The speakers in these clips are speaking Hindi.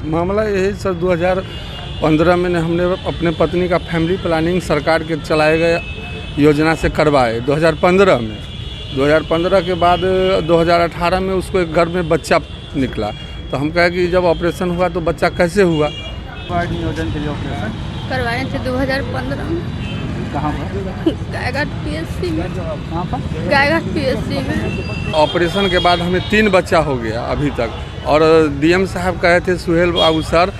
मामला यही सर 2015 में हमने अपने पत्नी का फैमिली प्लानिंग सरकार के चलाए गए योजना से करवाए 2015 में। 2015 के बाद 2018 में उसको एक घर में बच्चा निकला, तो हम कहे कि जब ऑपरेशन हुआ तो बच्चा कैसे हुआ। वार्ड नियोजन के लिए ऑपरेशन करवाए थे 2015 में। कहाँ पर? गायघाट पीएससी में। कहाँ पर? गायघाट पीएससी में। ऑपरेशन के बाद हमें 3 बच्चा हो गया अभी तक, और डीएम साहब कहे थे सुहेल बाबू सर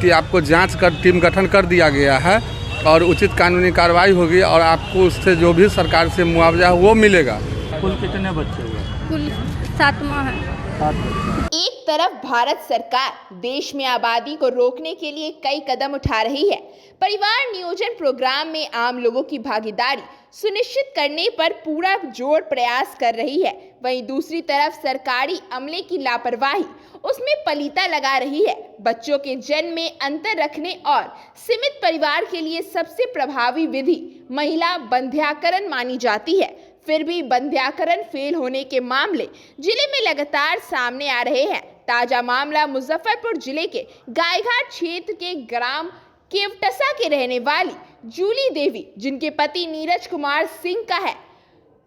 कि आपको जांच कर टीम गठन कर दिया गया है और उचित कानूनी कार्रवाई होगी और आपको उससे जो भी सरकार से मुआवजा है वो मिलेगा। कुल कितने बच्चे हुए? कुल 7वां है। 7 बच्चे। एक तरफ भारत सरकार देश में आबादी को रोकने के लिए कई कदम उठा रही है, परिवार नियोजन प्रोग्राम में आम लोगों की भागीदारी सुनिश्चित करने पर पूरा जोर प्रयास कर रही है, वहीं दूसरी तरफ सरकारी अमले की लापरवाही उसमें पलीता लगा रही है। बच्चों के जन्म में अंतर रखने और सीमित परिवार के लिए सबसे प्रभावी विधि महिला बंध्याकरण मानी जाती है। फिर भी बंध्याकरण फेल होने के मामले जिले में लगातार सामने आ रहे हैं। ताजा मामला मुजफ्फरपुर जिले के गायघाट क्षेत्र के ग्राम केवटसा के रहने वाली जूली देवी, जिनके पति नीरज कुमार सिंह का है।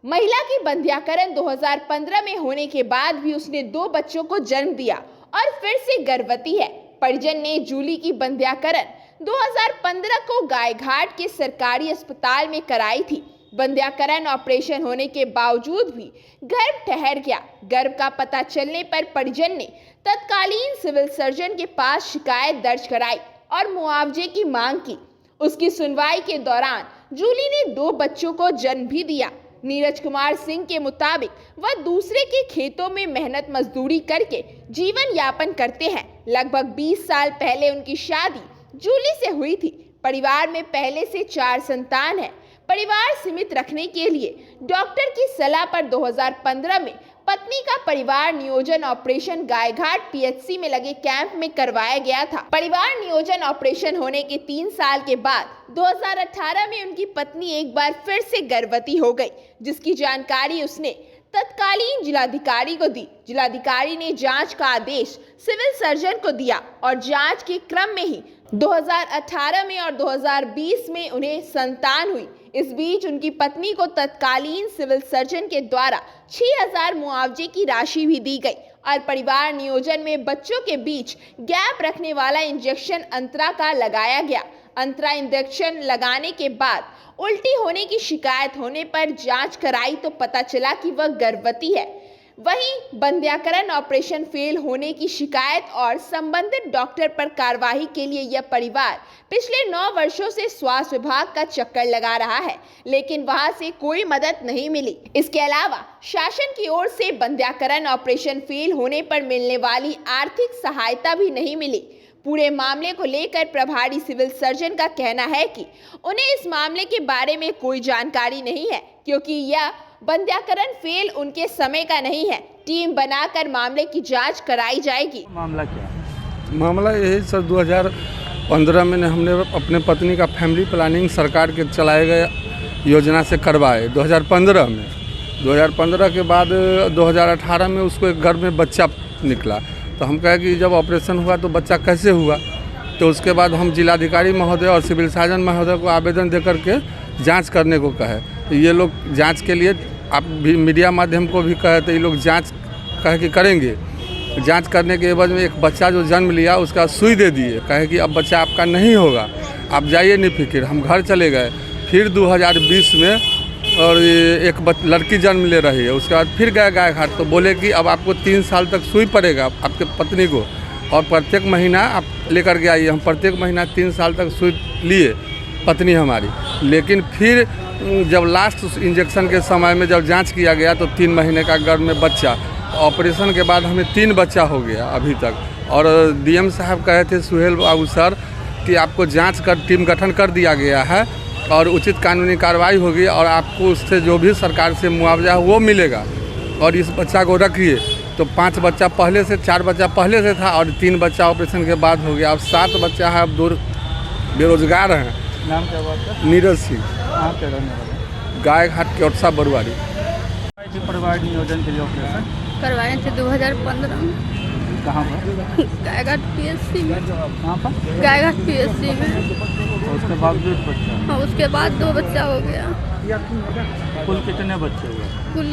महिला की बंध्याकरण 2015 में होने के बाद भी उसने 2 बच्चों को जन्म दिया और फिर से गर्भवती है। परिजन ने जूली की बंध्याकरण 2015 को गायघाट के सरकारी अस्पताल में कराई थी। बंध्याकरण ऑपरेशन होने के बावजूद भी गर्भ ठहर गया। गर्भ का पता चलने पर परिजन ने तत्कालीन सिविल सर्जन के पास शिकायत दर्ज कराई और मुआवजे की मांग की। उसकी सुनवाई के दौरान जूली ने 2 बच्चों को जन्म भी दिया। नीरज कुमार सिंह के मुताबिक वह दूसरे के खेतों में मेहनत मजदूरी करके जीवन यापन करते हैं। लगभग 20 साल पहले उनकी शादी जूली से हुई थी। परिवार में पहले से 4 संतान है। परिवार सीमित रखने के लिए डॉक्टर की सलाह पर 2015 में पत्नी का परिवार नियोजन ऑपरेशन गायघाट पीएचसी में लगे कैंप में करवाया गया था। परिवार नियोजन ऑपरेशन होने के 3 साल के बाद 2018 में उनकी पत्नी एक बार फिर से गर्भवती हो गई, जिसकी जानकारी उसने तत्कालीन जिलाधिकारी को दी। जिलाधिकारी ने जांच का आदेश सिविल सर्जन को दिया और जांच के क्रम में ही 2018 में और 2020 में उन्हें संतान हुई। इस बीच उनकी पत्नी को तत्कालीन सिविल सर्जन के द्वारा 6000 मुआवजे की राशि भी दी गई और परिवार नियोजन में बच्चों के बीच गैप रखने वाला इंजेक्शन अंतरा का लगाया गया। अंतरा इंजेक्शन लगाने के बाद उल्टी होने की शिकायत होने पर जांच कराई तो पता चला कि वह गर्भवती है। वहीं बंध्याकरण ऑपरेशन फेल होने की शिकायत और संबंधित डॉक्टर पर कार्रवाई के लिए यह परिवार पिछले 9 वर्षों से स्वास्थ्य विभाग का चक्कर लगा रहा है, लेकिन वहां से कोई मदद नहीं मिली। इसके अलावा शासन की ओर से बंध्याकरण ऑपरेशन फेल होने पर मिलने वाली आर्थिक सहायता भी नहीं मिली। पूरे मामले को लेकर प्रभारी सिविल सर्जन का कहना है कि उन्हें इस मामले के बारे में कोई जानकारी नहीं है, क्योंकि यह बंध्याकरण फेल उनके समय का नहीं है। टीम बनाकर मामले की जांच कराई जाएगी। मामला क्या है? मामला यही सर 2015 में हमने अपने पत्नी का फैमिली प्लानिंग सरकार के चलाए गए योजना से करवाए 2015 में। 2015 के बाद 2018 में उसको एक घर में बच्चा निकला, तो हम कहे कि जब ऑपरेशन हुआ तो बच्चा कैसे हुआ। तो उसके बाद हम जिलाधिकारी महोदय और सिविल सर्जन महोदय को आवेदन दे करके जांच करने को कहे। तो ये लोग जांच के लिए आप भी मीडिया माध्यम को भी कहे, तो ये लोग जांच कहे कि करेंगे। जांच करने के एवज में एक बच्चा जो जन्म लिया उसका सुई दे दिए, कहे कि अब बच्चा आपका नहीं होगा, आप जाइए नहीं फिक्र। हम घर चले गए। फिर 2020 में और एक लड़की जन्म ले रही है। उसके बाद फिर गए गायघाट, तो बोले कि अब आपको 3 साल तक सुई पड़ेगा आपके पत्नी को, और प्रत्येक महीना आप लेकर के आइए। हम प्रत्येक महीना 3 साल तक सुई लिए पत्नी हमारी। लेकिन फिर जब लास्ट इंजेक्शन के समय में जब जांच किया गया तो 3 महीने का गर्भ में बच्चा। ऑपरेशन के बाद हमें 3 बच्चा हो गया अभी तक, और डीएम साहब कहे थे सुहेल बाबू सर कि आपको जांच कर टीम गठन कर दिया गया है और उचित कानूनी कार्रवाई होगी और आपको उससे जो भी सरकार से मुआवजा है वो मिलेगा। और इस बच्चा को रखिए। तो 5 बच्चा पहले से, 4 बच्चा पहले से था और 3 बच्चा ऑपरेशन के बाद हो गया। अब 7 बच्चा है। अब दूर बेरोजगार हैं। नाम क्या बात है? नीरज सिंह, कहाँ के रहने वाले? गायघाट केवटसा बरुआरी। परिवार नियोजन के लिए ऑपरेशन करवाए थे 2015 में। कहाँ पर? गायघाट PSC में। कहाँ पर? गायघाट PSC में। और उसके बावजूद बच्चा, हाँ, उसके बाद 2 बच्चा हो गया। कुल कितने बच्चे हुए? कुल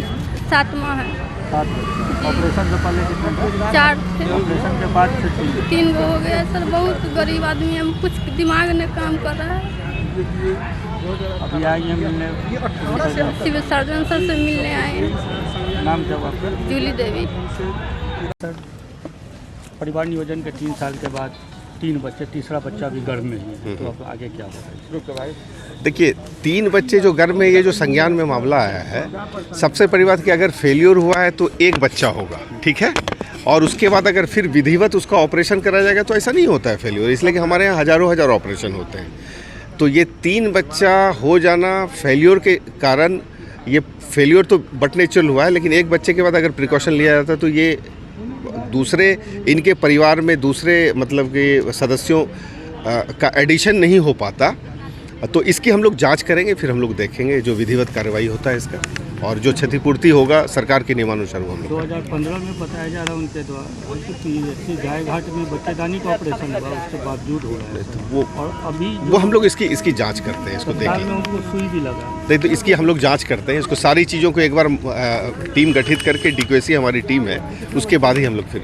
7वां है। 7 बच्चे। ऑपरेशन से पहले कितने थे? 4 थे। ऑपरेशन के बाद से 3 गो हो गया सर। बहुत गरीब आदमी है, हम कुछ दिमाग ने काम कर रहा है। अभी आई हैं मिलने? सिविल सर्जन सर से मिलने आए हैं। नाम क्या हुआ आपका? जूली देवी। सर, परिवार नियोजन के 3 साल के बाद 3 बच्चे, तीसरा बच्चा भी गर्भ में ही है, तो अब आगे क्या होगा? देखिए 3 बच्चे जो गर्भ में, ये जो संज्ञान में मामला आया है, सबसे बड़ी बात कि अगर फेल्योर हुआ है तो 1 बच्चा होगा, ठीक है। और उसके बाद अगर फिर विधिवत उसका ऑपरेशन करा जाएगा तो ऐसा नहीं होता है फेल्योर, इसलिए कि हमारे यहाँ हज़ारों ऑपरेशन होते हैं। तो ये 3 बच्चा हो जाना फेल्योर के कारण, ये फेल्योर तो बट नेचुरल हुआ है, लेकिन 1 बच्चे के बाद अगर प्रिकॉशन लिया जाता तो ये दूसरे इनके परिवार में दूसरे मतलब कि सदस्यों का एडिशन नहीं हो पाता। तो इसकी हम लोग जांच करेंगे, फिर हम लोग देखेंगे जो विधिवत कार्रवाई होता है इसका, और जो क्षतिपूर्ति होगा सरकार के नियमानुसार वो हम लोग 2015 में बताया जा रहा है उनके द्वारा कि गायघाट में बच्चेदानी का ऑपरेशन हुआ, उसके बावजूद हो रहा है वो और अभी वो हम लोग इसकी जांच करते हैं, इसको अस्पताल देखिए। में उनको सुई भी लगा। नहीं तो इसकी हम लोग जांच करते हैं, इसको सारी चीज़ों को एक बार टीम गठित करके, DQSC हमारी टीम है, उसके बाद ही हम लोग फिर